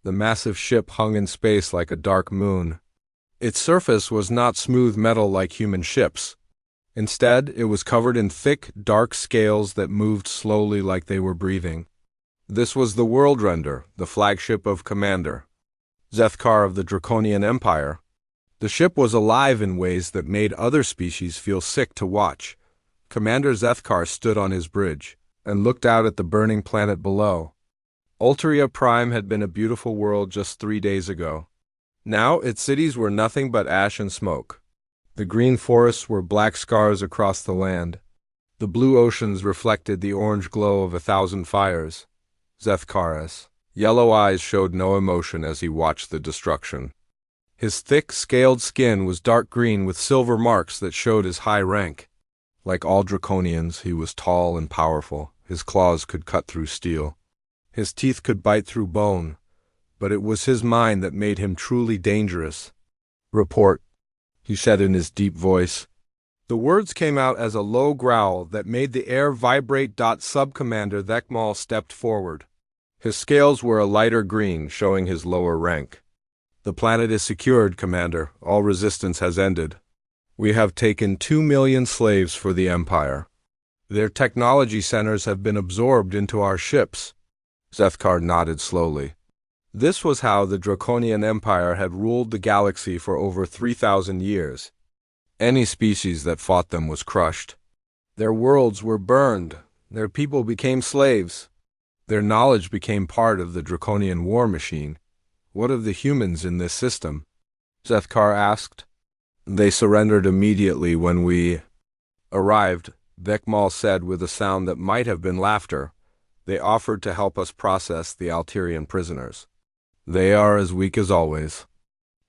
The massive ship hung in space like a dark moon. Its surface was not smooth metal like human ships. Instead, it was covered in thick, dark scales that moved slowly like they were breathing. This was the World Render, the flagship of Commander Zethkar of the Draconian Empire. The ship was alive in ways that made other species feel sick to watch. Commander Zethkar stood on his bridge and looked out at the burning planet below. Ulteria Prime had been a beautiful world just 3 days ago. Now its cities were nothing but ash and smoke. The green forests were black scars across the land. The blue oceans reflected the orange glow of 1,000 fires. Zethkar's yellow eyes showed no emotion as he watched the destruction. His thick, scaled skin was dark green with silver marks that showed his high rank. Like all Draconians, he was tall and powerful. His claws could cut through steel. His teeth could bite through bone. But it was his mind that made him truly dangerous. "Report," he said in his deep voice. The words came out as a low growl that made the air vibrate. Sub-Commander Thekmal stepped forward. His scales were a lighter green, showing his lower rank. "The planet is secured, Commander. All resistance has ended. We have taken 2 million slaves for the Empire. Their technology centers have been absorbed into our ships." Zethkar nodded slowly. This was how the Draconian Empire had ruled the galaxy for over 3,000 years. Any species that fought them was crushed. Their worlds were burned. Their people became slaves. Their knowledge became part of the Draconian war machine. "What of the humans in this system?" Zethkar asked. "They surrendered immediately when we arrived," Thekmal said with a sound that might have been laughter. "They offered to help us process the Alterian prisoners. They are as weak as always."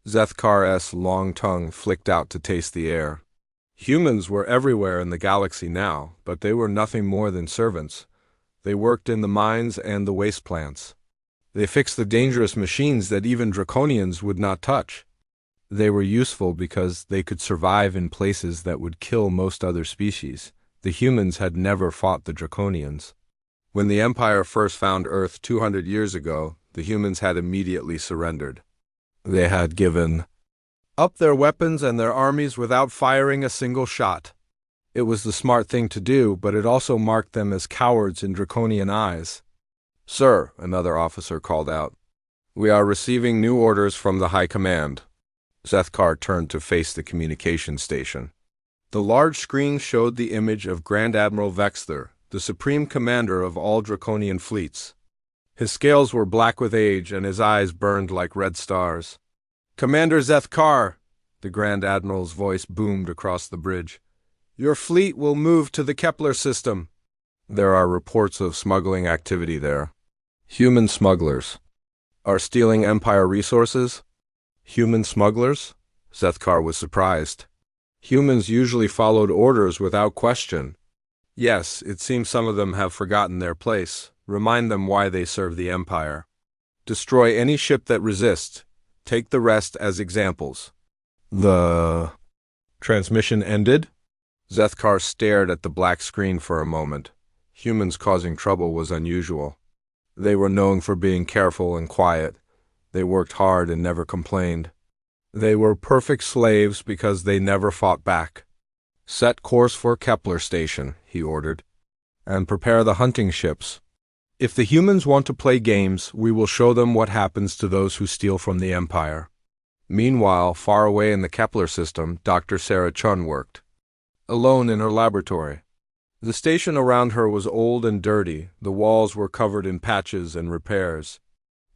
Zethkar's long tongue flicked out to taste the air. Humans were everywhere in the galaxy now, but they were nothing more than servants. They worked in the mines and the waste plants. They fixed the dangerous machines that even Draconians would not touch. They were useful because they could survive in places that would kill most other species. The humans had never fought the Draconians. When the Empire first found Earth 200 years ago, the humans had immediately surrendered. They had given up their weapons and their armies without firing a single shot. It was the smart thing to do, but it also marked them as cowards in Draconian eyes. "Sir," another officer called out, "we are receiving new orders from the High Command." Zethkar turned to face the communication station. The large screen showed the image of Grand Admiral Vexther, the supreme commander of all Draconian fleets. His scales were black with age and his eyes burned like red stars. "Commander Zethkar," the Grand Admiral's voice boomed across the bridge, "your fleet will move to the Kepler system. There are reports of smuggling activity there. Human smugglers are stealing Empire resources." "Human smugglers?" Zethkar was surprised. Humans usually followed orders without question. "Yes, it seems some of them have forgotten their place. Remind them why they serve the Empire. Destroy any ship that resists. Take the rest as examples." The transmission ended? Zethkar stared at the black screen for a moment. Humans causing trouble was unusual. They were known for being careful and quiet. They worked hard and never complained. They were perfect slaves because they never fought back. "Set course for Kepler Station," he ordered, "and prepare the hunting ships. If the humans want to play games, we will show them what happens to those who steal from the Empire." Meanwhile, far away in the Kepler system, Dr. Sarah Chun worked, alone in her laboratory. The station around her was old and dirty. The walls were covered in patches and repairs.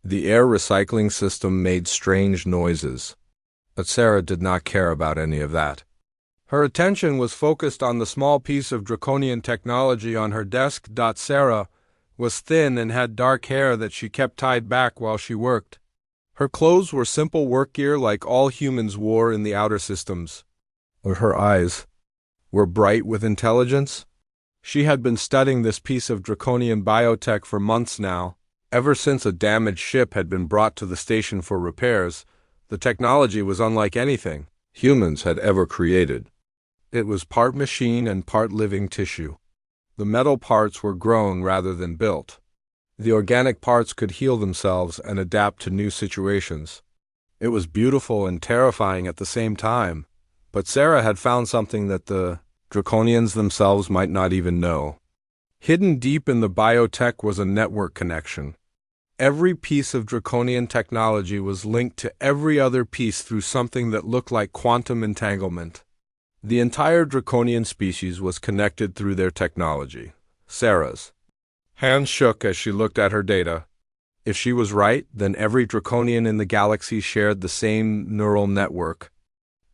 The air recycling system made strange noises. But Sarah did not care about any of that. Her attention was focused on the small piece of Draconian technology on her desk. Sarah was thin and had dark hair that she kept tied back while she worked. Her clothes were simple work gear like all humans wore in the outer systems. Her eyes were bright with intelligence. She had been studying this piece of Draconian biotech for months now. Ever since a damaged ship had been brought to the station for repairs, the technology was unlike anything humans had ever created. It was part machine and part living tissue. The metal parts were grown rather than built. The organic parts could heal themselves and adapt to new situations. It was beautiful and terrifying at the same time, but Sarah had found something that the Draconians themselves might not even know. Hidden deep in the biotech was a network connection. Every piece of Draconian technology was linked to every other piece through something that looked like quantum entanglement. The entire Draconian species was connected through their technology. Sarah's hands shook as she looked at her data. If she was right, then every Draconian in the galaxy shared the same neural network.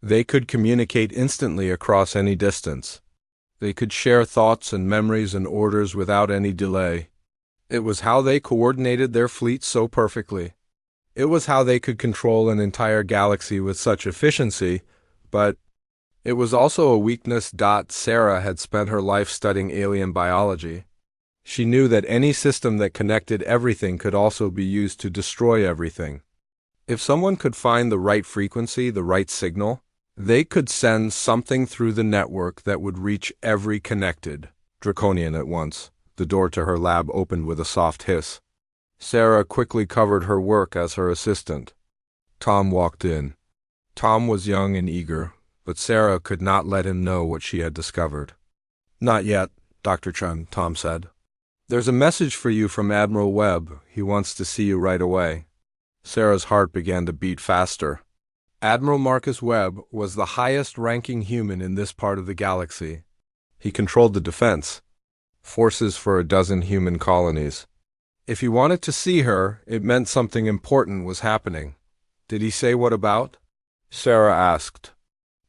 They could communicate instantly across any distance. They could share thoughts and memories and orders without any delay. It was how they coordinated their fleet so perfectly. It was how they could control an entire galaxy with such efficiency, but it was also a weakness. Sarah had spent her life studying alien biology. She knew that any system that connected everything could also be used to destroy everything. If someone could find the right frequency, the right signal, they could send something through the network that would reach every connected Draconian at once. The door to her lab opened with a soft hiss. Sarah quickly covered her work as her assistant. Tom walked in. Tom was young and eager, but Sarah could not let him know what she had discovered. "Not yet, Dr. Chun," Tom said. "There's a message for you from Admiral Webb. He wants to see you right away." Sarah's heart began to beat faster. Admiral Marcus Webb was the highest-ranking human in this part of the galaxy. He controlled the defense forces for a dozen human colonies. If he wanted to see her, it meant something important was happening. "Did he say what about?" Sarah asked.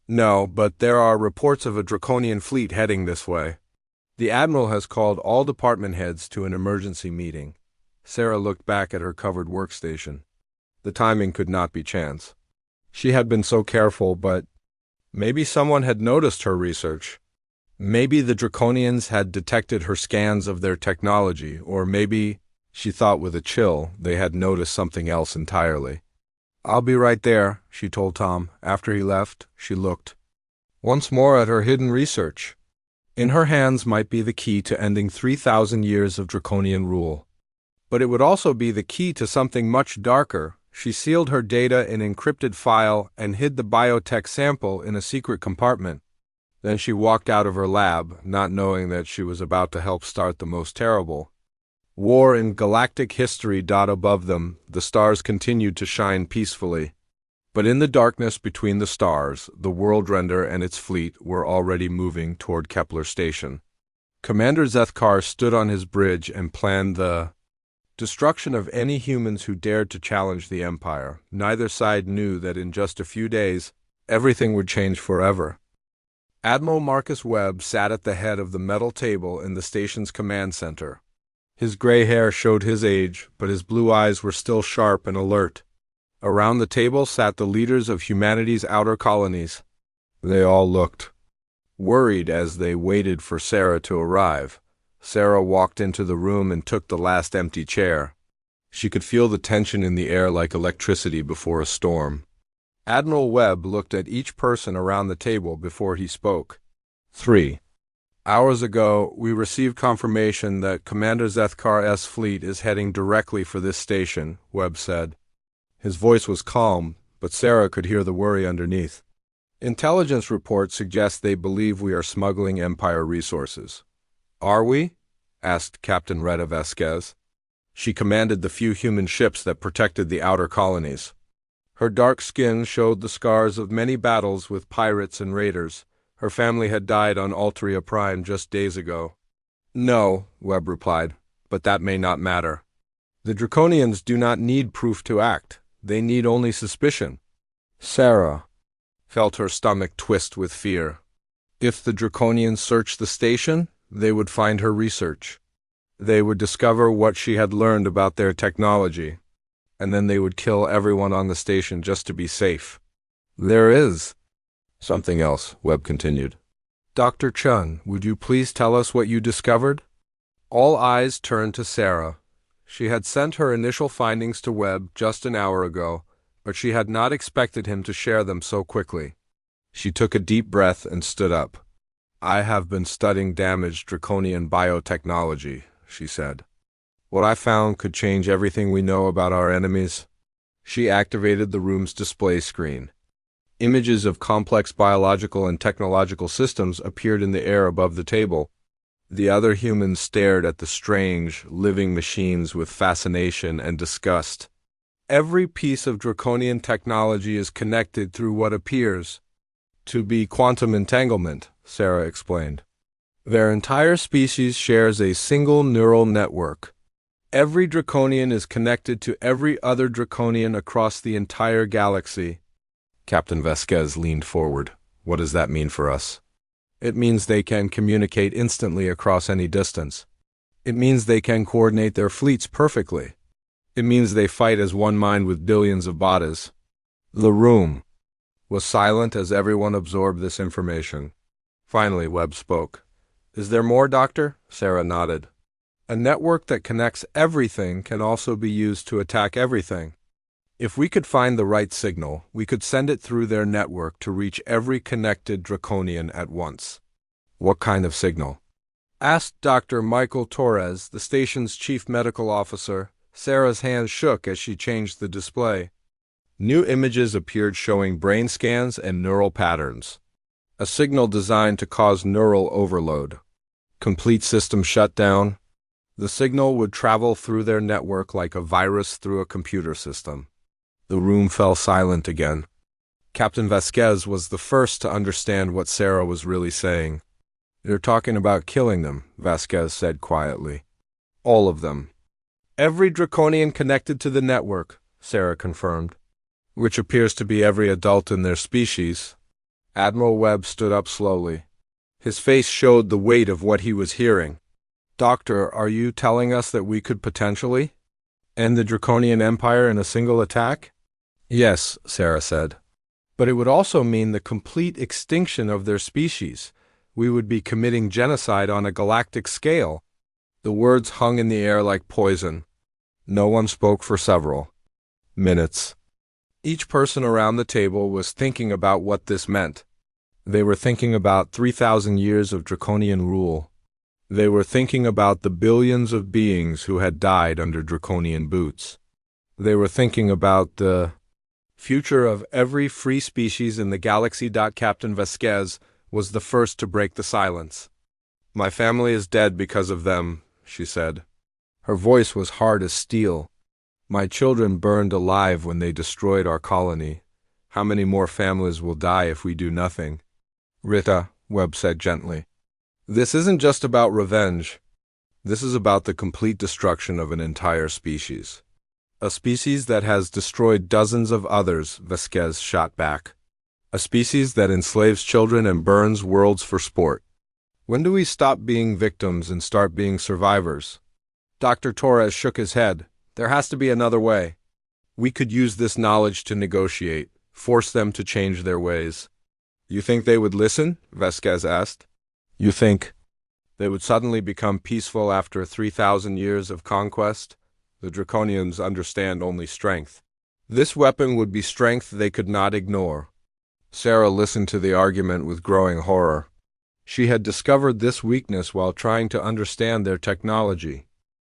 "No, but there are reports of a Draconian fleet heading this way. The Admiral has called all department heads to an emergency meeting." Sarah looked back at her covered workstation. The timing could not be chance. She had been so careful, but maybe someone had noticed her research. Maybe the Draconians had detected her scans of their technology, or maybe, she thought with a chill, they had noticed something else entirely. "I'll be right there," she told Tom. After he left, she looked once more at her hidden research. In her hands might be the key to ending 3,000 years of Draconian rule. But it would also be the key to something much darker. She sealed her data in an encrypted file and hid the biotech sample in a secret compartment. Then she walked out of her lab, not knowing that she was about to help start the most terrible war in galactic history. Above them, the stars continued to shine peacefully. But in the darkness between the stars, the Worldrender and its fleet were already moving toward Kepler Station. Commander Zethkar stood on his bridge and planned the destruction of any humans who dared to challenge the Empire. Neither side knew that in just a few days, everything would change forever. Admiral Marcus Webb sat at the head of the metal table in the station's command center. His gray hair showed his age, but his blue eyes were still sharp and alert. Around the table sat the leaders of humanity's outer colonies. They all looked worried as they waited for Sarah to arrive. Sarah walked into the room and took the last empty chair. She could feel the tension in the air like electricity before a storm. Admiral Webb looked at each person around the table before he spoke. 3 hours ago, we received confirmation that Commander Zethkar's fleet is heading directly for this station, Webb said. His voice was calm, but Sarah could hear the worry underneath. Intelligence reports suggest they believe we are smuggling Empire resources. "Are we?" asked Captain Retta Vasquez. She commanded the few human ships that protected the outer colonies. Her dark skin showed the scars of many battles with pirates and raiders. Her family had died on Altria Prime just days ago. "No," Webb replied, "but that may not matter. The Draconians do not need proof to act. They need only suspicion." Sarah felt her stomach twist with fear. If the Draconians searched the station, they would find her research. They would discover what she had learned about their technology, and then they would kill everyone on the station just to be safe. "There is something else," Webb continued. "Dr. Chun, would you please tell us what you discovered?" All eyes turned to Sarah. She had sent her initial findings to Webb just an hour ago, but she had not expected him to share them so quickly. She took a deep breath and stood up. "I have been studying damaged Draconian biotechnology," she said. What I found could change everything we know about our enemies. She activated the room's display screen. Images of complex biological and technological systems appeared in the air above the table. The other humans stared at the strange, living machines with fascination and disgust. Every piece of Draconian technology is connected through what appears to be quantum entanglement, Sarah explained. Their entire species shares a single neural network. Every Draconian is connected to every other Draconian across the entire galaxy. Captain Vasquez leaned forward. What does that mean for us? It means they can communicate instantly across any distance. It means they can coordinate their fleets perfectly. It means they fight as one mind with billions of bodies. The room was silent as everyone absorbed this information. Finally, Webb spoke. Is there more, Doctor? Sarah nodded. A network that connects everything can also be used to attack everything. If we could find the right signal, we could send it through their network to reach every connected Draconian at once. What kind of signal? Asked Dr. Michael Torres, the station's chief medical officer. Sarah's hand shook as she changed the display. New images appeared showing brain scans and neural patterns. A signal designed to cause neural overload. Complete system shutdown. The signal would travel through their network like a virus through a computer system. The room fell silent again. Captain Vasquez was the first to understand what Sarah was really saying. They're talking about killing them, Vasquez said quietly. All of them. Every Draconian connected to the network, Sarah confirmed, which appears to be every adult in their species. Admiral Webb stood up slowly. His face showed the weight of what he was hearing. Doctor, are you telling us that we could potentially end the Draconian Empire in a single attack? Yes, Sarah said. But it would also mean the complete extinction of their species. We would be committing genocide on a galactic scale. The words hung in the air like poison. No one spoke for several minutes. Each person around the table was thinking about what this meant. They were thinking about 3,000 years of Draconian rule. They were thinking about the billions of beings who had died under Draconian boots. They were thinking about the future of every free species in the galaxy. Captain Vasquez was the first to break the silence. My family is dead because of them, she said. Her voice was hard as steel. My children burned alive when they destroyed our colony. How many more families will die if we do nothing? Rita, Webb said gently. This isn't just about revenge. This is about the complete destruction of an entire species. A species that has destroyed dozens of others, Vasquez shot back. A species that enslaves children and burns worlds for sport. When do we stop being victims and start being survivors? Dr. Torres shook his head. There has to be another way. We could use this knowledge to negotiate, force them to change their ways. You think they would listen? Vasquez asked. You think they would suddenly become peaceful after 3,000 years of conquest? The Draconians understand only strength. This weapon would be strength they could not ignore. Sarah listened to the argument with growing horror. She had discovered this weakness while trying to understand their technology.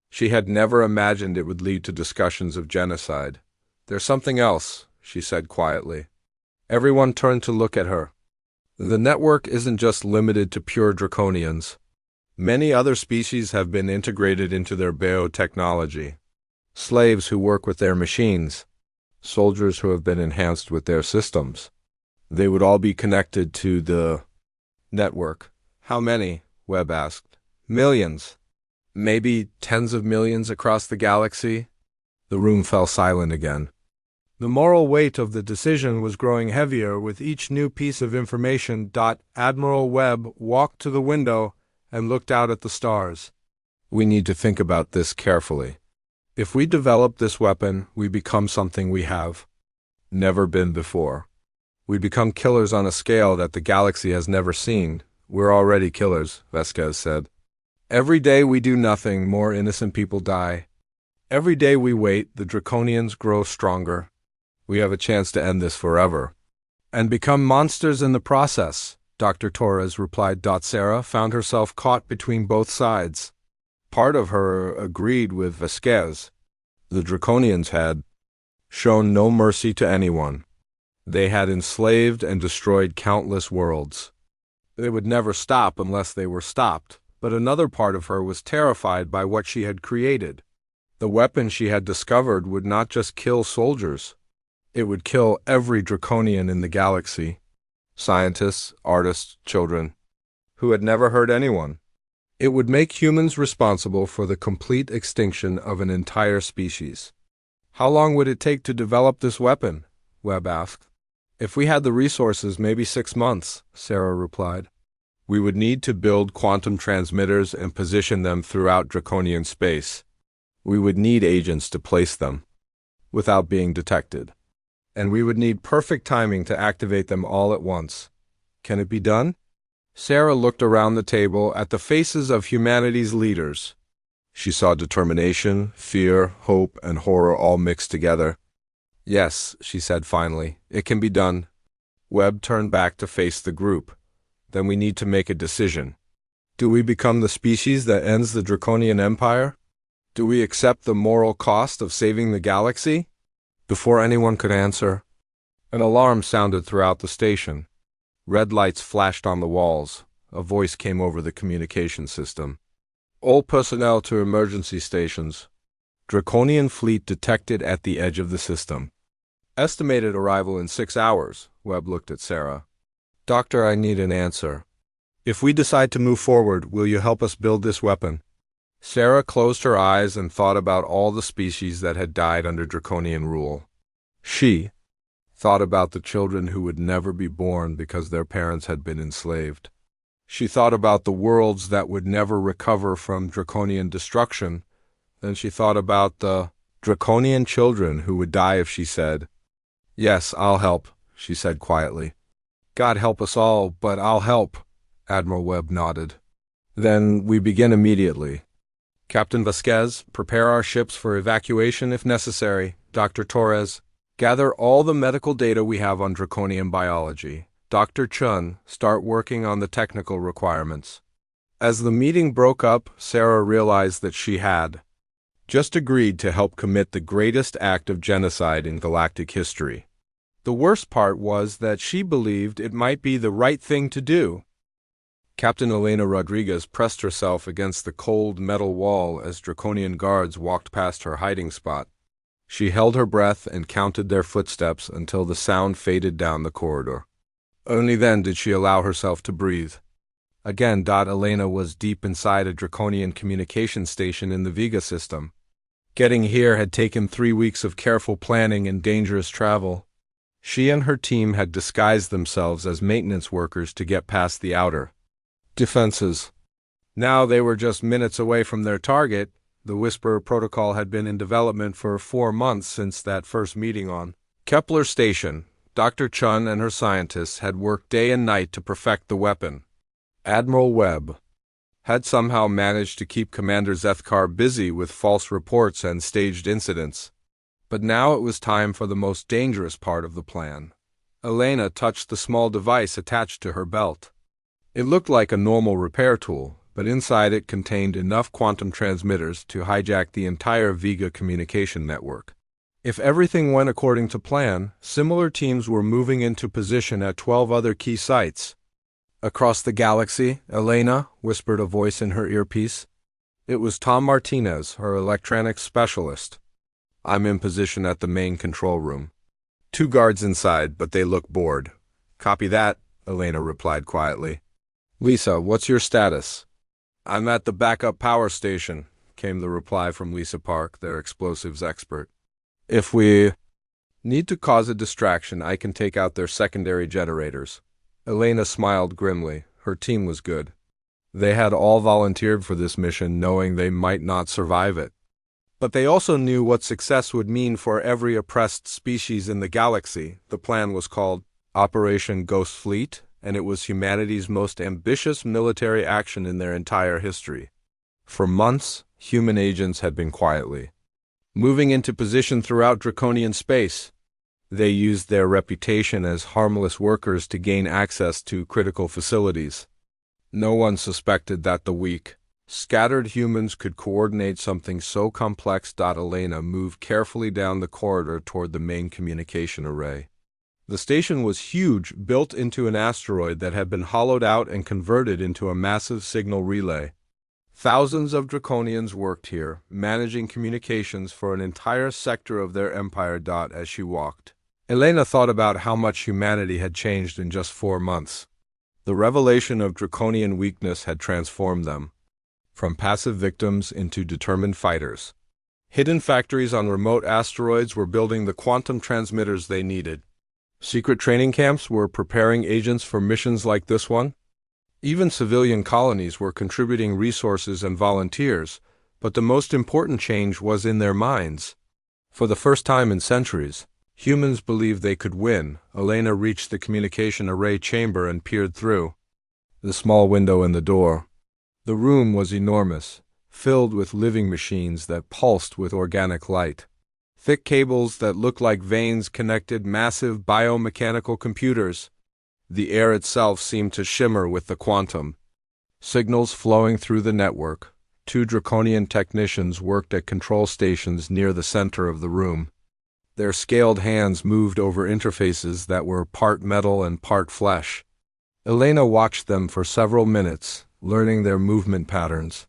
She had never imagined it would lead to discussions of genocide. There's something else, she said quietly. Everyone turned to look at her. The network isn't just limited to pure Draconians. Many other species have been integrated into their biotechnology. Slaves who work with their machines. Soldiers who have been enhanced with their systems. They would all be connected to the network. How many? Webb asked. Millions. Maybe tens of millions across the galaxy? The room fell silent again. The moral weight of the decision was growing heavier with each new piece of information. Admiral Webb walked to the window and looked out at the stars. We need to think about this carefully. If we develop this weapon, we become something we have never been before. We become killers on a scale that the galaxy has never seen. We're already killers, Vasquez said. Every day we do nothing, more innocent people die. Every day we wait, the Draconians grow stronger. We have a chance to end this forever. And become monsters in the process, Dr. Torres replied. Sarah found herself caught between both sides. Part of her agreed with Vasquez. The Draconians had shown no mercy to anyone. They had enslaved and destroyed countless worlds. They would never stop unless they were stopped, but another part of her was terrified by what she had created. The weapon she had discovered would not just kill soldiers. It would kill every Draconian in the galaxy. Scientists, artists, children, who had never hurt anyone. It would make humans responsible for the complete extinction of an entire species. How long would it take to develop this weapon? Webb asked. If we had the resources, maybe 6 months, Sarah replied. We would need to build quantum transmitters and position them throughout Draconian space. We would need agents to place them without being detected. And we would need perfect timing to activate them all at once. Can it be done? Sarah looked around the table at the faces of humanity's leaders. She saw determination, fear, hope, and horror all mixed together. Yes, she said finally, it can be done. Webb turned back to face the group. Then we need to make a decision. Do we become the species that ends the Draconian Empire? Do we accept the moral cost of saving the galaxy? Before anyone could answer, an alarm sounded throughout the station. Red lights flashed on the walls. A voice came over the communication system. All personnel to emergency stations. Draconian fleet detected at the edge of the system. Estimated arrival in 6 hours. Webb looked at Sarah. Doctor, I need an answer. If we decide to move forward, will you help us build this weapon? Sarah closed her eyes and thought about all the species that had died under Draconian rule. She thought about the children who would never be born because their parents had been enslaved. She thought about the worlds that would never recover from Draconian destruction. Then she thought about the Draconian children who would die if she said, Yes, I'll help, she said quietly. God help us all, but I'll help, Admiral Webb nodded. Then we begin immediately. Captain Vasquez, prepare our ships for evacuation if necessary. Dr. Torres, gather all the medical data we have on Draconian biology. Dr. Chun, start working on the technical requirements. As the meeting broke up, Sarah realized that she had just agreed to help commit the greatest act of genocide in galactic history. The worst part was that she believed it might be the right thing to do. Captain Elena Rodriguez pressed herself against the cold metal wall as Draconian guards walked past her hiding spot. She held her breath and counted their footsteps until the sound faded down the corridor. Only then did she allow herself to breathe. Again, Elena was deep inside a Draconian communication station in the Vega system. Getting here had taken 3 weeks of careful planning and dangerous travel. She and her team had disguised themselves as maintenance workers to get past the outer defenses. Now they were just minutes away from their target. The Whisper protocol had been in development for 4 months since that first meeting on Kepler Station. Dr. Chun and her scientists had worked day and night to perfect the weapon. Admiral Webb had somehow managed to keep Commander Zethkar busy with false reports and staged incidents. But now it was time for the most dangerous part of the plan. Elena touched the small device attached to her belt. It looked like a normal repair tool, but inside it contained enough quantum transmitters to hijack the entire Vega communication network. If everything went according to plan, similar teams were moving into position at 12 other key sites. Across the galaxy, Elena whispered a voice in her earpiece. It was Tom Martinez, her electronics specialist. I'm in position at the main control room. 2 guards inside, but they look bored. Copy that, Elena replied quietly. Lisa, what's your status? I'm at the backup power station, came the reply from Lisa Park, their explosives expert. If we need to cause a distraction, I can take out their secondary generators. Elena smiled grimly. Her team was good. They had all volunteered for this mission knowing they might not survive it. But they also knew what success would mean for every oppressed species in the galaxy. The plan was called Operation Ghost Fleet, and it was humanity's most ambitious military action in their entire history. For months, human agents had been quietly moving into position throughout Draconian space. They used their reputation as harmless workers to gain access to critical facilities. No one suspected that the weak Scattered humans could coordinate something so complex. Elena moved carefully down the corridor toward the main communication array. The station was huge, built into an asteroid that had been hollowed out and converted into a massive signal relay. Thousands of Draconians worked here, managing communications for an entire sector of their empire. As she walked, Elena thought about how much humanity had changed in just 4 months. The revelation of Draconian weakness had transformed them from passive victims into determined fighters. Hidden factories on remote asteroids were building the quantum transmitters they needed. Secret training camps were preparing agents for missions like this one. Even civilian colonies were contributing resources and volunteers, but the most important change was in their minds. For the first time in centuries, humans believed they could win. Elena reached the communication array chamber and peered through the small window in the door. The room was enormous, filled with living machines that pulsed with organic light. Thick cables that looked like veins connected massive biomechanical computers. The air itself seemed to shimmer with the quantum signals flowing through the network. 2 Draconian technicians worked at control stations near the center of the room. Their scaled hands moved over interfaces that were part metal and part flesh. Elena watched them for several minutes, learning their movement patterns.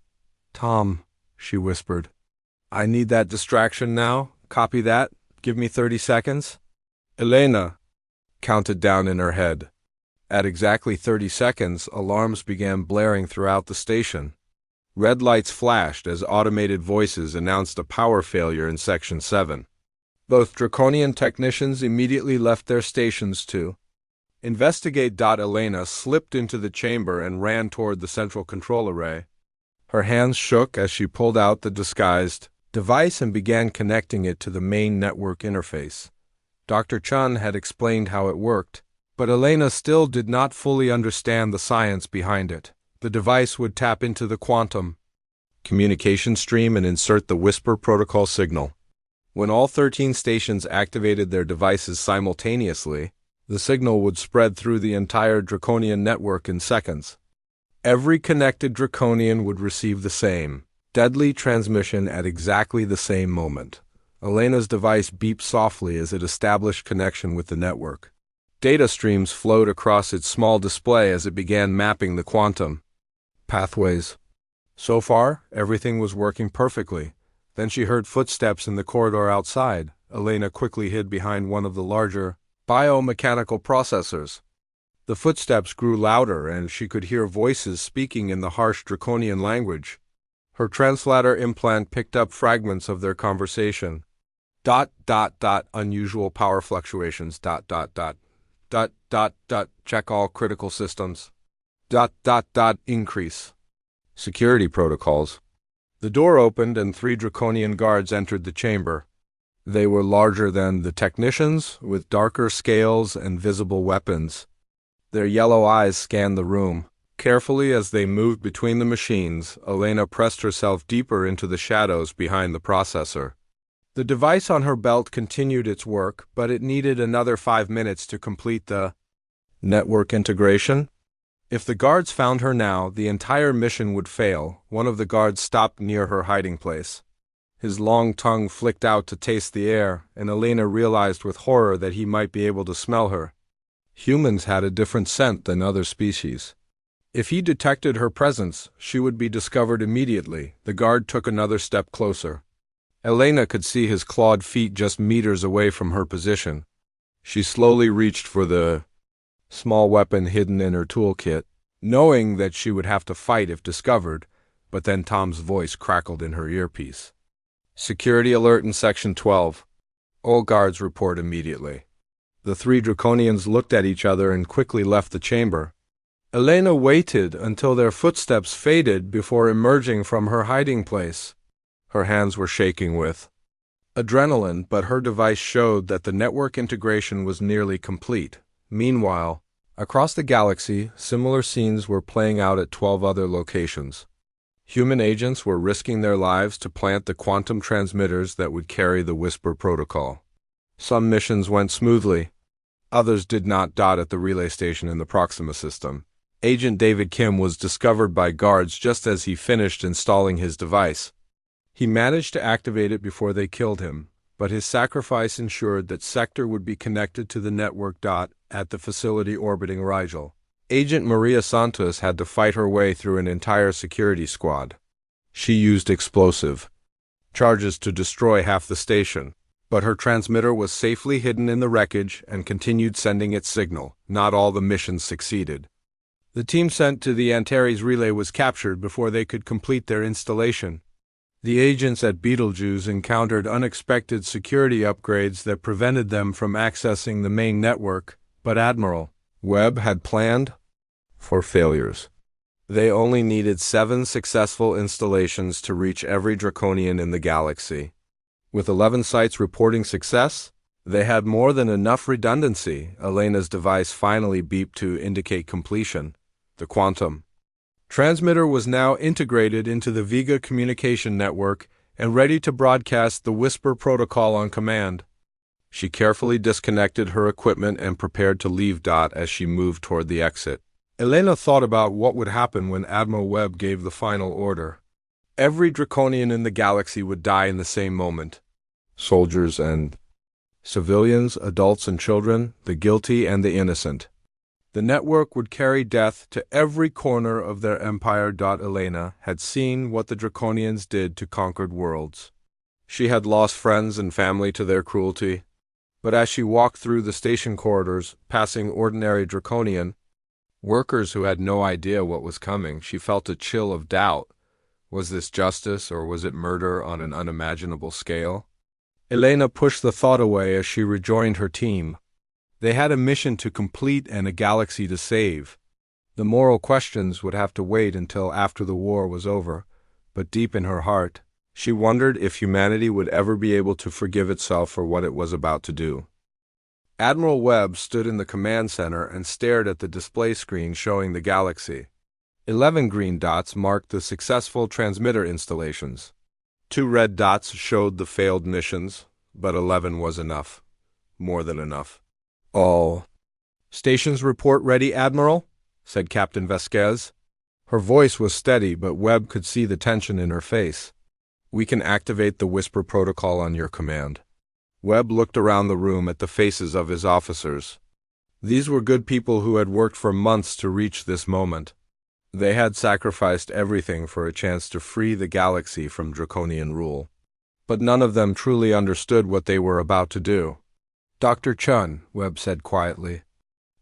"Tom," she whispered, "I need that distraction now. Copy that. Give me 30 seconds." Elena counted down in her head. At exactly 30 seconds, alarms began blaring throughout the station. Red lights flashed as automated voices announced a power failure in Section 7. Both Draconian technicians immediately left their stations to investigate. Elena slipped into the chamber and ran toward the central control array. Her hands shook as she pulled out the disguised device and began connecting it to the main network interface. Dr. Chun had explained how it worked, but Elena still did not fully understand the science behind it. The device would tap into the quantum communication stream and insert the Whisper protocol signal. When all 13 stations activated their devices simultaneously, the signal would spread through the entire Draconian network in seconds. Every connected Draconian would receive the same deadly transmission at exactly the same moment. Elena's device beeped softly as it established connection with the network. Data streams flowed across its small display as it began mapping the quantum pathways. So far, everything was working perfectly. Then she heard footsteps in the corridor outside. Elena quickly hid behind one of the larger biomechanical processors. The footsteps grew louder, and she could hear voices speaking in the harsh Draconian language. Her translator implant picked up fragments of their conversation. Unusual power fluctuations. Check all critical systems. Increase security protocols. The door opened and 3 Draconian guards entered the chamber. They were larger than the technicians, with darker scales and visible weapons. Their yellow eyes scanned the room. Carefully as they moved between the machines, Elena pressed herself deeper into the shadows behind the processor. The device on her belt continued its work, but it needed another 5 minutes to complete the network integration. If the guards found her now, the entire mission would fail. One of the guards stopped near her hiding place. His long tongue flicked out to taste the air, and Elena realized with horror that he might be able to smell her. Humans had a different scent than other species. If he detected her presence, she would be discovered immediately. The guard took another step closer. Elena could see his clawed feet just meters away from her position. She slowly reached for the small weapon hidden in her toolkit, knowing that she would have to fight if discovered, but then Tom's voice crackled in her earpiece. Security alert in Section 12. All guards report immediately. The 3 Draconians looked at each other and quickly left the chamber. Elena waited until their footsteps faded before emerging from her hiding place. Her hands were shaking with adrenaline, but her device showed that the network integration was nearly complete. Meanwhile, across the galaxy, similar scenes were playing out at 12 other locations. Human agents were risking their lives to plant the quantum transmitters that would carry the Whisper protocol. Some missions went smoothly. Others did not. At the relay station in the Proxima system, Agent David Kim was discovered by guards just as he finished installing his device. He managed to activate it before they killed him, but his sacrifice ensured that Sector would be connected to the network. At the facility orbiting Rigel, Agent Maria Santos had to fight her way through an entire security squad. She used explosive charges to destroy half the station, but her transmitter was safely hidden in the wreckage and continued sending its signal. Not all the missions succeeded. The team sent to the Antares relay was captured before they could complete their installation. The agents at Betelgeuse encountered unexpected security upgrades that prevented them from accessing the main network, but Admiral Webb had planned for failures. They only needed 7 successful installations to reach every Draconian in the galaxy. With 11 sites reporting success, they had more than enough redundancy. Elena's device finally beeped to indicate completion. The quantum transmitter was now integrated into the Vega communication network and ready to broadcast the Whisper protocol on command. She carefully disconnected her equipment and prepared to leave. As she moved toward the exit, Elena thought about what would happen when Admiral Webb gave the final order. Every Draconian in the galaxy would die in the same moment. Soldiers and civilians, adults and children, the guilty and the innocent. The network would carry death to every corner of their empire. Elena had seen what the Draconians did to conquered worlds. She had lost friends and family to their cruelty. But as she walked through the station corridors, passing ordinary Draconian workers who had no idea what was coming, she felt a chill of doubt. Was this justice, or was it murder on an unimaginable scale? Elena pushed the thought away as she rejoined her team. They had a mission to complete and a galaxy to save. The moral questions would have to wait until after the war was over, but deep in her heart, she wondered if humanity would ever be able to forgive itself for what it was about to do. Admiral Webb stood in the command center and stared at the display screen showing the galaxy. 11 green dots marked the successful transmitter installations. 2 red dots showed the failed missions, but 11 was enough. More than enough. All stations report ready, Admiral, said Captain Vasquez. Her voice was steady, but Webb could see the tension in her face. We can activate the Whisper protocol on your command. Webb looked around the room at the faces of his officers. These were good people who had worked for months to reach this moment. They had sacrificed everything for a chance to free the galaxy from Draconian rule. But none of them truly understood what they were about to do. Dr. Chun, Webb said quietly.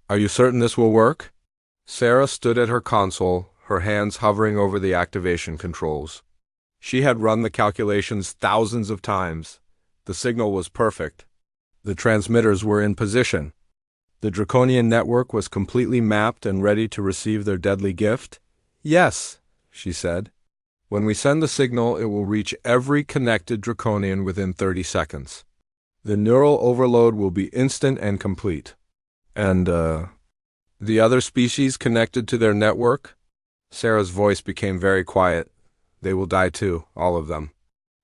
Are you certain this will work? Sarah stood at her console, her hands hovering over the activation controls. She had run the calculations thousands of times. The signal was perfect. The transmitters were in position. The Draconian network was completely mapped and ready to receive their deadly gift. Yes, she said. When we send the signal, it will reach every connected Draconian within 30 seconds. The neural overload will be instant and complete. And, the other species connected to their network? Sarah's voice became very quiet. They will die too, all of them.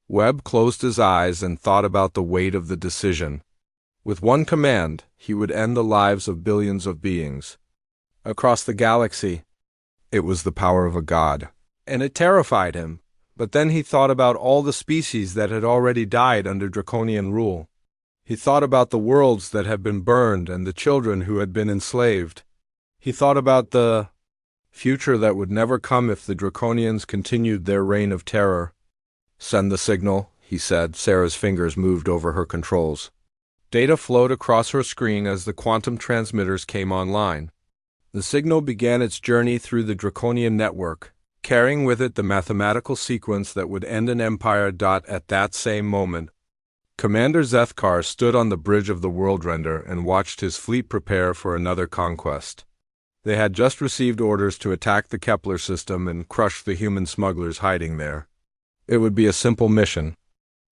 Webb closed his eyes and thought about the weight of the decision. With one command, he would end the lives of billions of beings. Across the galaxy, it was the power of a god, and it terrified him. But then he thought about all the species that had already died under Draconian rule. He thought about the worlds that had been burned and the children who had been enslaved. He thought about the future that would never come if the Draconians continued their reign of terror. Send the signal, he said. Sarah's fingers moved over her controls. Data flowed across her screen as the quantum transmitters came online. The signal began its journey through the Draconian network, carrying with it the mathematical sequence that would end an empire. At that same moment, Commander Zethkar stood on the bridge of the World Render and watched his fleet prepare for another conquest. They had just received orders to attack the Kepler system and crush the human smugglers hiding there. It would be a simple mission.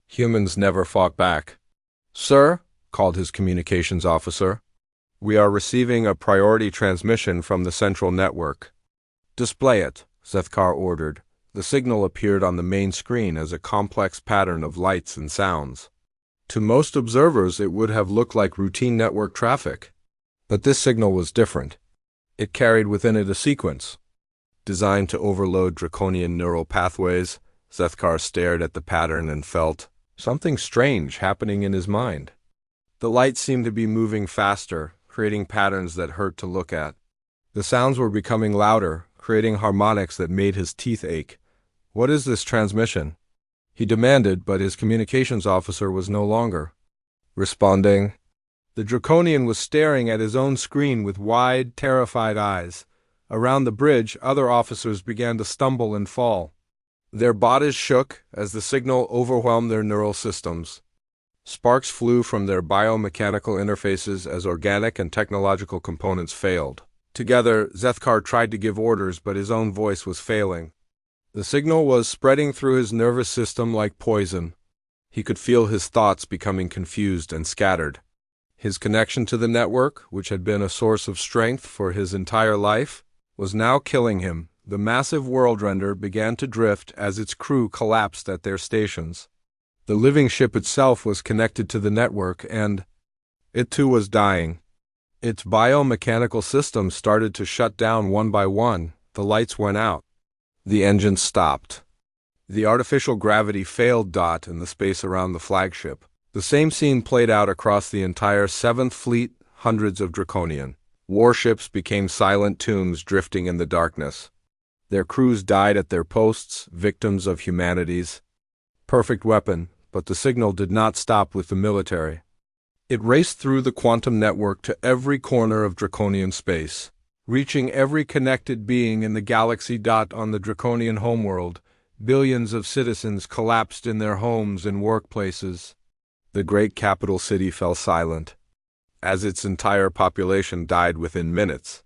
Humans never fought back. Sir, called his communications officer, we are receiving a priority transmission from the central network. Display it, Zethkar ordered. The signal appeared on the main screen as a complex pattern of lights and sounds. To most observers, it would have looked like routine network traffic. But this signal was different. It carried within it a sequence designed to overload draconian neural pathways. Zethkar stared at the pattern and felt something strange happening in his mind. The light seemed to be moving faster, creating patterns that hurt to look at. The sounds were becoming louder, creating harmonics that made his teeth ache. "What is this transmission?" he demanded, but his communications officer was no longer responding. The Draconian was staring at his own screen with wide, terrified eyes. Around the bridge, other officers began to stumble and fall. Their bodies shook as the signal overwhelmed their neural systems. Sparks flew from their biomechanical interfaces as organic and technological components failed. Together, Zethkar tried to give orders, but his own voice was failing. The signal was spreading through his nervous system like poison. He could feel his thoughts becoming confused and scattered. His connection to the network, which had been a source of strength for his entire life, was now killing him. The massive world render began to drift as its crew collapsed at their stations. The living ship itself was connected to the network, and it too was dying. Its biomechanical systems started to shut down one by one. The lights went out. The engines stopped. The artificial gravity failed in the space around the flagship. The same scene played out across the entire 7th Fleet. Hundreds of Draconian warships became silent tombs drifting in the darkness. Their crews died at their posts, victims of humanity's perfect weapon, but the signal did not stop with the military. It raced through the quantum network to every corner of Draconian space, reaching every connected being in the galaxy. On the Draconian homeworld, billions of citizens collapsed in their homes and workplaces. The great capital city fell silent, as its entire population died within minutes.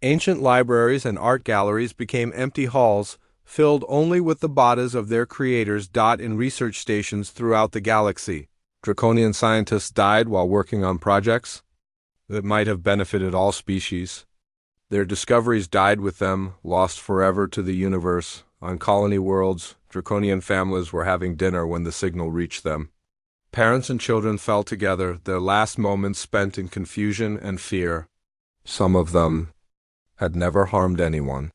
Ancient libraries and art galleries became empty halls, filled only with the bodies of their creators. In research stations throughout the galaxy, Draconian scientists died while working on projects that might have benefited all species. Their discoveries died with them, lost forever to the universe. On colony worlds, Draconian families were having dinner when the signal reached them. Parents and children fell together, their last moments spent in confusion and fear. Some of them had never harmed anyone.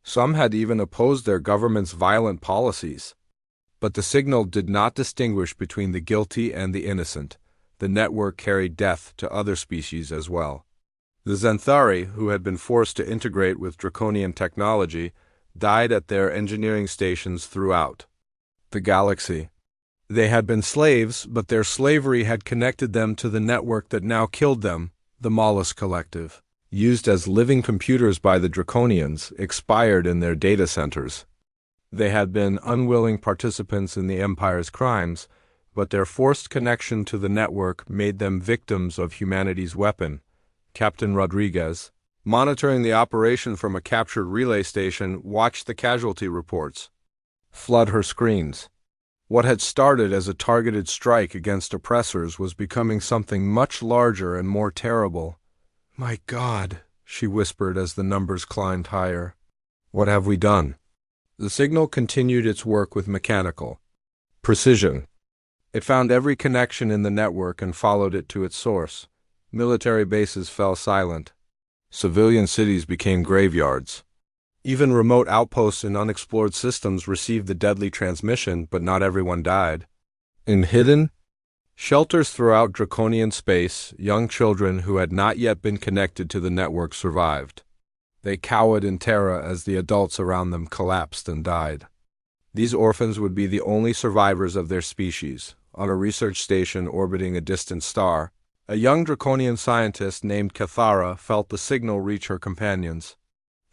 Some had even opposed their government's violent policies. But the signal did not distinguish between the guilty and the innocent. The network carried death to other species as well. The Xanthari, who had been forced to integrate with Draconian technology, died at their engineering stations throughout the galaxy. They had been slaves, but their slavery had connected them to the network that now killed them. The Mollusk Collective, used as living computers by the Draconians, expired in their data centers. They had been unwilling participants in the Empire's crimes, but their forced connection to the network made them victims of humanity's weapon. Captain Rodriguez, monitoring the operation from a captured relay station, watched the casualty reports flood her screens. What had started as a targeted strike against oppressors was becoming something much larger and more terrible. "My God," she whispered as the numbers climbed higher. "What have we done?" The signal continued its work with mechanical precision. It found every connection in the network and followed it to its source. Military bases fell silent. Civilian cities became graveyards. Even remote outposts in unexplored systems received the deadly transmission, but not everyone died. In hidden shelters throughout Draconian space, young children who had not yet been connected to the network survived. They cowered in terror as the adults around them collapsed and died. These orphans would be the only survivors of their species. On a research station orbiting a distant star, a young Draconian scientist named Cathara felt the signal reach her companions.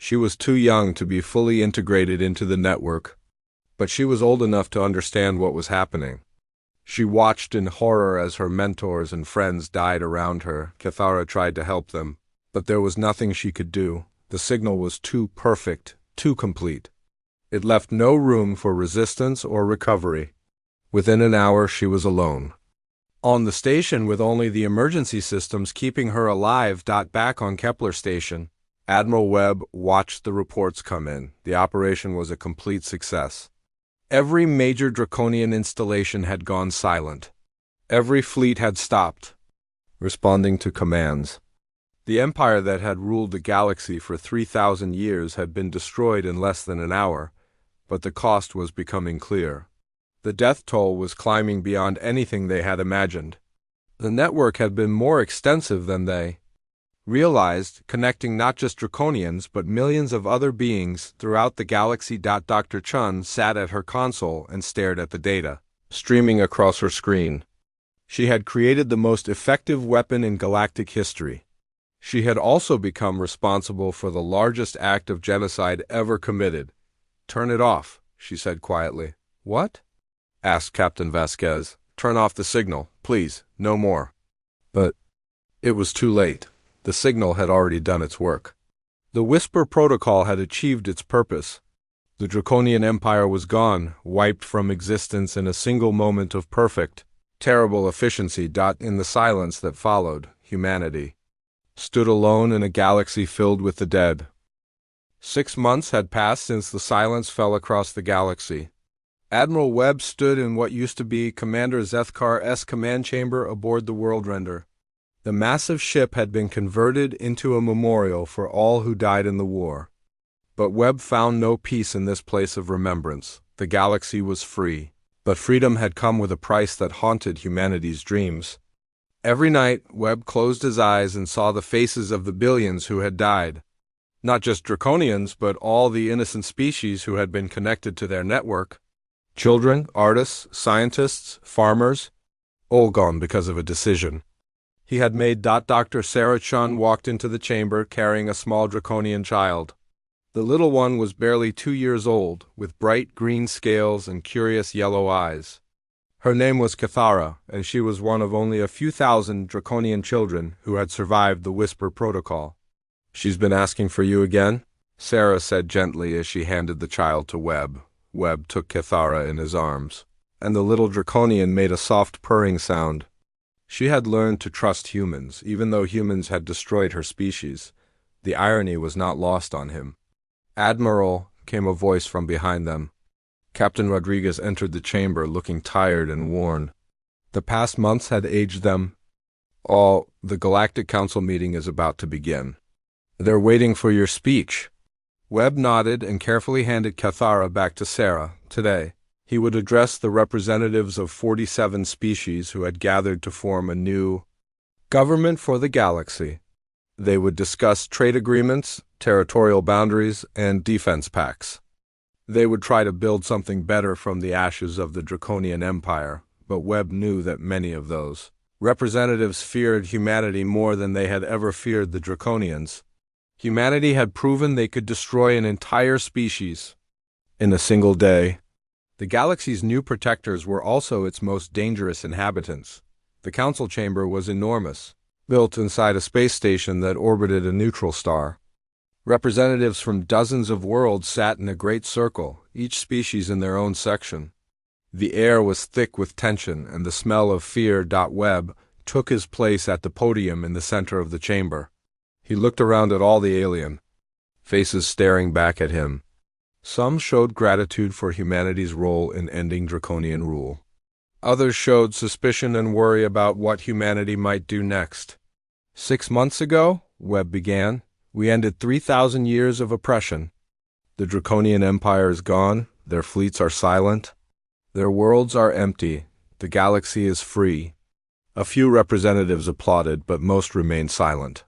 She was too young to be fully integrated into the network, but she was old enough to understand what was happening. She watched in horror as her mentors and friends died around her. Cathara tried to help them, but there was nothing she could do. The signal was too perfect, too complete. It left no room for resistance or recovery. Within an hour, she was alone on the station with only the emergency systems keeping her alive. Back on Kepler Station, Admiral Webb watched the reports come in. The operation was a complete success. Every major Draconian installation had gone silent. Every fleet had stopped, responding to commands. The empire that had ruled the galaxy for 3,000 years had been destroyed in less than an hour, but the cost was becoming clear. The death toll was climbing beyond anything they had imagined. The network had been more extensive than they realized, connecting not just Draconians but millions of other beings throughout the galaxy. Dr. Chun sat at her console and stared at the data streaming across her screen. She had created the most effective weapon in galactic history. She had also become responsible for the largest act of genocide ever committed. "Turn it off," she said quietly. "What?" asked Captain Vasquez. "Turn off the signal, please, no more." But it was too late. The signal had already done its work. The Whisper Protocol had achieved its purpose. The Draconian Empire was gone, wiped from existence in a single moment of perfect, terrible efficiency. In the silence that followed, humanity stood alone in a galaxy filled with the dead. 6 months had passed since the silence fell across the galaxy. Admiral Webb stood in what used to be Commander Zethkar's command chamber aboard the Worldrender. The massive ship had been converted into a memorial for all who died in the war. But Webb found no peace in this place of remembrance. The galaxy was free, but freedom had come with a price that haunted humanity's dreams. Every night, Webb closed his eyes and saw the faces of the billions who had died. Not just Draconians, but all the innocent species who had been connected to their network. Children, artists, scientists, farmers, all gone because of a decision he had made. Dr. Sarah Chun walked into the chamber carrying a small Draconian child. The little one was barely 2 years old, with bright green scales and curious yellow eyes. Her name was Cathara, and she was one of only a few thousand Draconian children who had survived the Whisper Protocol. "She's been asking for you again?" Sarah said gently as she handed the child to Webb. Webb took Cathara in his arms, and the little Draconian made a soft purring sound. She had learned to trust humans, even though humans had destroyed her species. The irony was not lost on him. "Admiral," came a voice from behind them. Captain Rodriguez entered the chamber looking tired and worn. The past months had aged them all. "The Galactic Council meeting is about to begin. They're waiting for your speech." Webb nodded and carefully handed Cathara back to Sarah. Today, he would address the representatives of 47 species who had gathered to form a new government for the galaxy. They would discuss trade agreements, territorial boundaries, and defense pacts. They would try to build something better from the ashes of the Draconian Empire, but Webb knew that many of those representatives feared humanity more than they had ever feared the Draconians. Humanity had proven they could destroy an entire species in a single day. The galaxy's new protectors were also its most dangerous inhabitants. The council chamber was enormous, built inside a space station that orbited a neutral star. Representatives from dozens of worlds sat in a great circle, each species in their own section. The air was thick with tension and the smell of fear. Webb took his place at the podium in the center of the chamber. He looked around at all the alien faces staring back at him. Some showed gratitude for humanity's role in ending Draconian rule. Others showed suspicion and worry about what humanity might do next. 6 months ago, Webb began, we ended 3,000 years of oppression. The Draconian Empire is gone, their fleets are silent, their worlds are empty, the galaxy is free. A few representatives applauded, but most remained silent.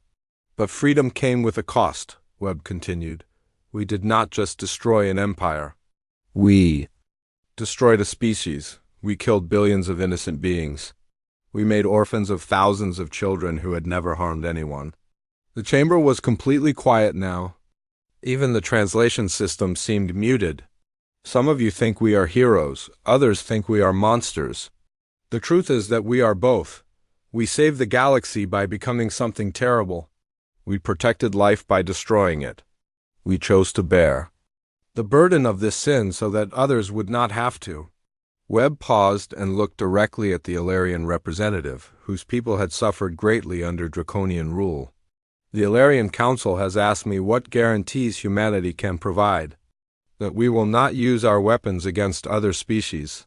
But freedom came with a cost, Webb continued. We did not just destroy an empire. We destroyed a species. We killed billions of innocent beings. We made orphans of thousands of children who had never harmed anyone. The chamber was completely quiet now. Even the translation system seemed muted. Some of you think we are heroes. Others think we are monsters. The truth is that we are both. We saved the galaxy by becoming something terrible. We protected life by destroying it. We chose to bear the burden of this sin so that others would not have to. Webb paused and looked directly at the Ilarian representative, whose people had suffered greatly under Draconian rule. The Ilarian Council has asked me what guarantees humanity can provide, that we will not use our weapons against other species.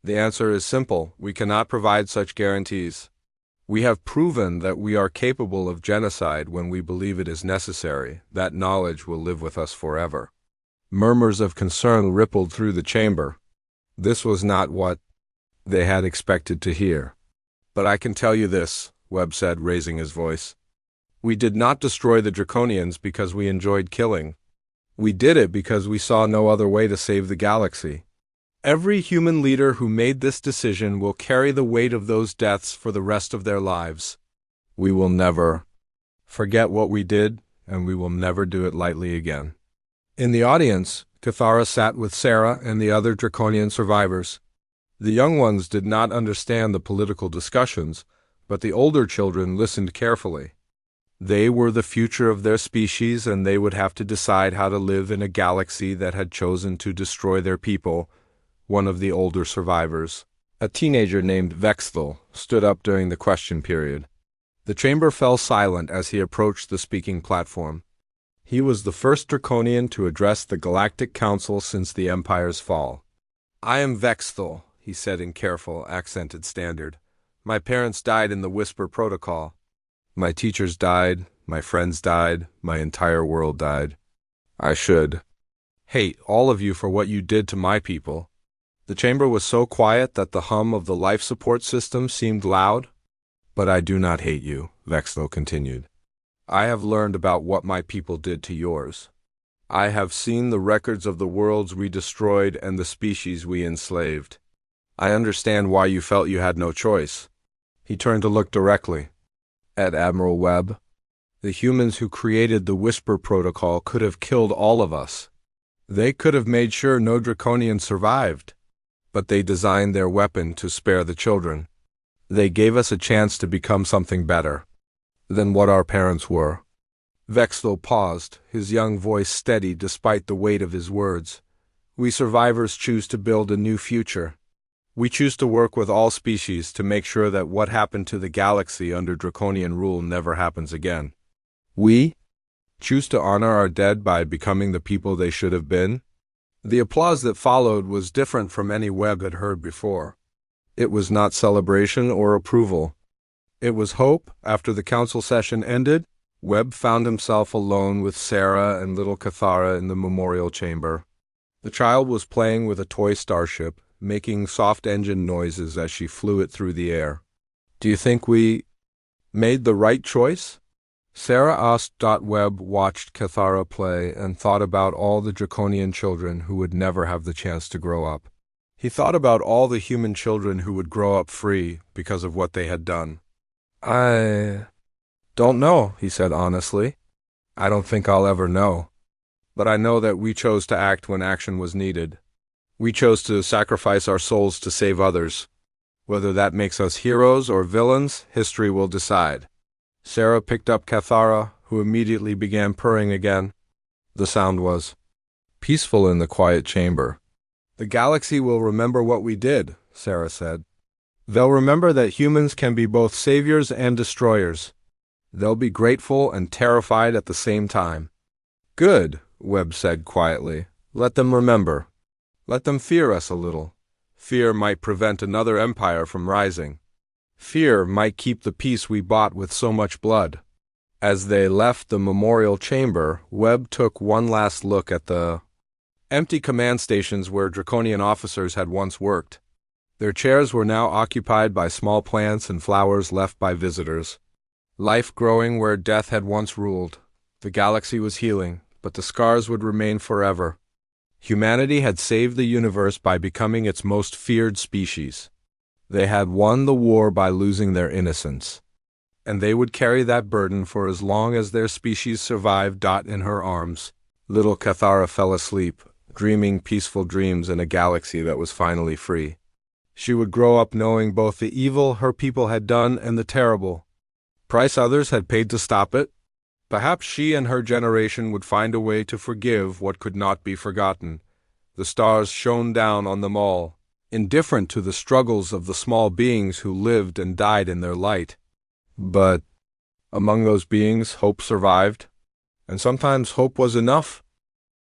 The answer is simple: we cannot provide such guarantees. We have proven that we are capable of genocide when we believe it is necessary. That knowledge will live with us forever." Murmurs of concern rippled through the chamber. This was not what they had expected to hear. "But I can tell you this," Webb said, raising his voice. "We did not destroy the Draconians because we enjoyed killing. We did it because we saw no other way to save the galaxy. Every human leader who made this decision will carry the weight of those deaths for the rest of their lives. We will never forget what we did, and we will never do it lightly again." In the audience, Cathara sat with Sarah and the other Draconian survivors. The young ones did not understand the political discussions, but the older children listened carefully. They were the future of their species, and they would have to decide how to live in a galaxy that had chosen to destroy their people. One of the older survivors, a teenager named Vexthel, stood up during the question period. The chamber fell silent as he approached the speaking platform. He was the first Draconian to address the Galactic Council since the Empire's fall. "I am Vexthel," he said in careful, accented standard. "My parents died in the Whisper Protocol. My teachers died, my friends died, my entire world died. I should hate all of you for what you did to my people." The chamber was so quiet that the hum of the life support system seemed loud. "But I do not hate you," Vexthel continued. "I have learned about what my people did to yours. I have seen the records of the worlds we destroyed and the species we enslaved. I understand why you felt you had no choice." He turned to look directly at Admiral Webb. "The humans who created the Whisper Protocol could have killed all of us. They could have made sure no Draconian survived. But they designed their weapon to spare the children. They gave us a chance to become something better than what our parents were." Vexthel paused, his young voice steady despite the weight of his words. "We survivors choose to build a new future. We choose to work with all species to make sure that what happened to the galaxy under Draconian rule never happens again. We choose to honor our dead by becoming the people they should have been." The applause that followed was different from any Webb had heard before. It was not celebration or approval. It was hope. After the council session ended, Webb found himself alone with Sarah and little Cathara in the memorial chamber. The child was playing with a toy starship, making soft engine noises as she flew it through the air. "Do you think we made the right choice?" Sarah asked. Webb watched Cathara play and thought about all the Draconian children who would never have the chance to grow up. He thought about all the human children who would grow up free because of what they had done. "I don't know," he said honestly. "I don't think I'll ever know. But I know that we chose to act when action was needed. We chose to sacrifice our souls to save others. Whether that makes us heroes or villains, history will decide." Sarah picked up Cathara, who immediately began purring again. The sound was peaceful in the quiet chamber. "The galaxy will remember what we did," Sarah said. "They'll remember that humans can be both saviors and destroyers. They'll be grateful and terrified at the same time." "Good," Webb said quietly. "Let them remember. Let them fear us a little. Fear might prevent another empire from rising. Fear might keep the peace we bought with so much blood." As they left the memorial chamber, Webb took one last look at the empty command stations where Draconian officers had once worked. Their chairs were now occupied by small plants and flowers left by visitors. Life growing where death had once ruled. The galaxy was healing, but the scars would remain forever. Humanity had saved the universe by becoming its most feared species. They had won the war by losing their innocence. And they would carry that burden for as long as their species survived. In her arms, little Cathara fell asleep, dreaming peaceful dreams in a galaxy that was finally free. She would grow up knowing both the evil her people had done and the terrible price others had paid to stop it. Perhaps she and her generation would find a way to forgive what could not be forgotten. The stars shone down on them all, indifferent to the struggles of the small beings who lived and died in their light. But among those beings, hope survived, and sometimes hope was enough.